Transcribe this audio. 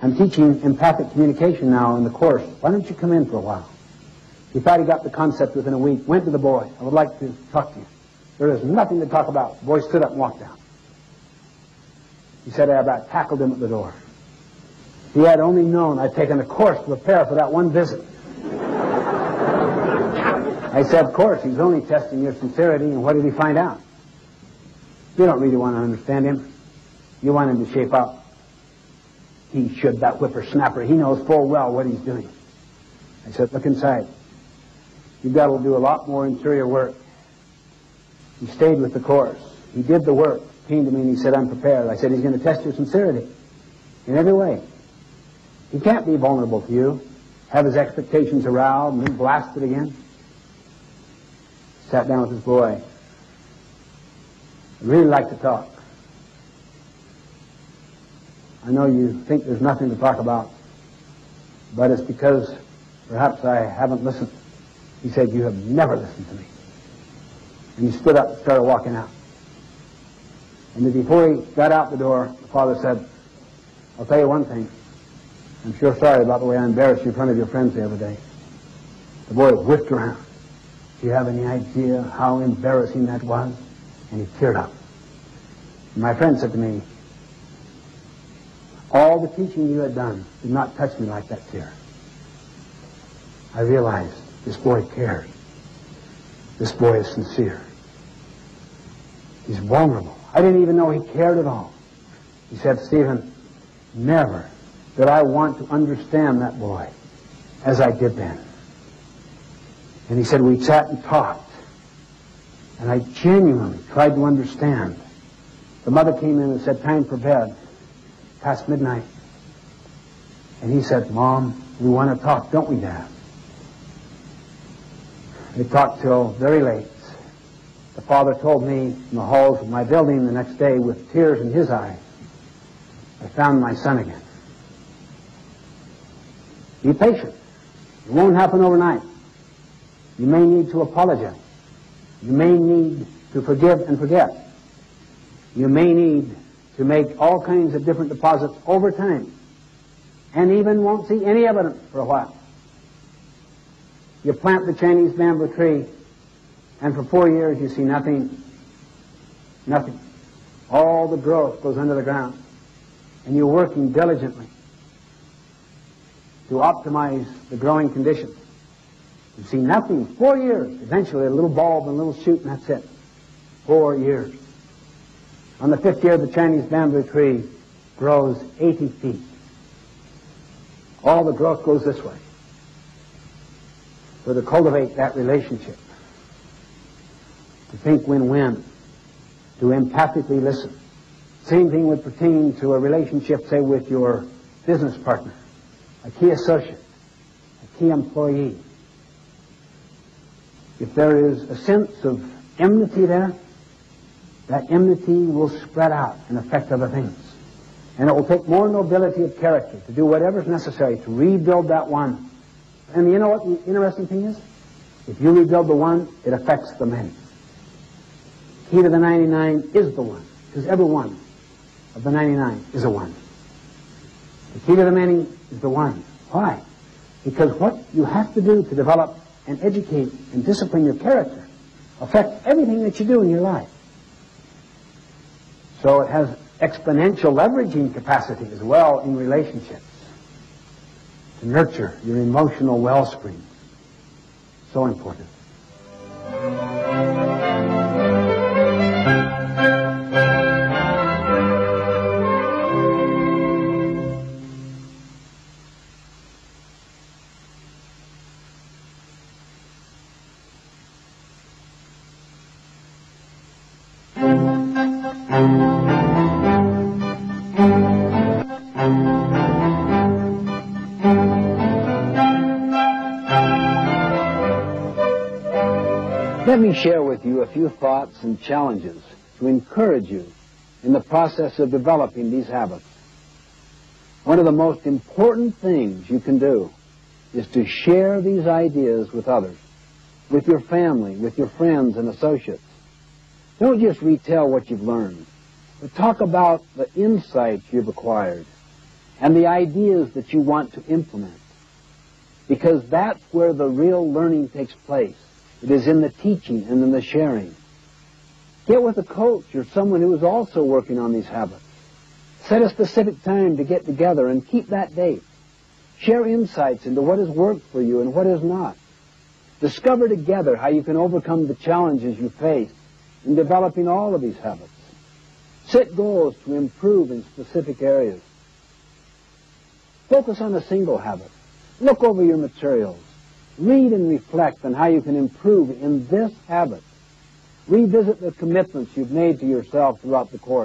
I'm teaching empathic communication now in the course. Why don't you come in for a while? He thought he got the concept within a week. Went to the boy. I would like to talk to you. There is nothing to talk about. The boy stood up and walked out. He said I about tackled him at the door. He had only known I'd taken a course to prepare for that one visit. I said, of course, he's only testing your sincerity, and what did he find out? You don't really want to understand him. You want him to shape up. He should, that whippersnapper. He knows full well what he's doing. I said, look inside. You've got to do a lot more interior work. He stayed with the course. He did the work. Came to me and he said, I'm prepared. I said, he's going to test your sincerity in every way. He can't be vulnerable to you, have his expectations aroused and then blasted again. Sat down with his boy. I'd really like to talk. I know you think there's nothing to talk about, but it's because perhaps I haven't listened. He said, you have never listened to me. And he stood up and started walking out. And before he got out the door, the father said, I'll tell you one thing. I'm sure sorry about the way I embarrassed you in front of your friends the other day. The boy whipped around. Do you have any idea how embarrassing that was? And he teared up. And my friend said to me, all the teaching you had done did not touch me like that tear. I realized this boy cares. This boy is sincere. He's vulnerable. I didn't even know he cared at all. He said, Stephen, never did I want to understand that boy as I did then. And he said, we sat and talked, and I genuinely tried to understand. The mother came in and said, time for bed, past midnight. And he said, Mom, we want to talk, don't we, Dad? They talked till very late. The father told me in the halls of my building the next day with tears in his eyes, I found my son again. Be patient. It won't happen overnight. You may need to apologize. You may need to forgive and forget. You may need to make all kinds of different deposits over time, and even won't see any evidence for a while. You plant the Chinese bamboo tree, and for 4 years you see nothing. Nothing. All the growth goes under the ground, and you're working diligently to optimize the growing conditions. You see nothing. 4 years. Eventually a little bulb and a little shoot, and that's it. 4 years. On the 5th year, the Chinese bamboo tree grows 80 feet. All the growth goes this way. So to cultivate that relationship, to think win-win, to empathically listen. Same thing would pertain to a relationship, say, with your business partner, a key associate, a key employee. If there is a sense of enmity there, that enmity will spread out and affect other things. And it will take more nobility of character to do whatever is necessary to rebuild that one. And you know what the interesting thing is? If you rebuild the one, it affects the many. Key to the 99 is the one, because every one of the 99 is a one. The key to the many is the one. Why? Because what you have to do to develop and educate and discipline your character affects everything that you do in your life. So it has exponential leveraging capacity as well in relationships to nurture your emotional wellspring. So important. Let me share with you a few thoughts and challenges to encourage you in the process of developing these habits. One of the most important things you can do is to share these ideas with others, with your family, with your friends and associates. Don't just retell what you've learned, but talk about the insights you've acquired. and the ideas that you want to implement. Because that's where the real learning takes place. It is in the teaching and in the sharing. Get with a coach or someone who is also working on these habits. Set a specific time to get together and keep that date. Share insights into what has worked for you and what has not. Discover together how you can overcome the challenges you face in developing all of these habits. Set goals to improve in specific areas. Focus on a single habit. Look over your materials. Read and reflect on how you can improve in this habit. Revisit the commitments you've made to yourself throughout the course.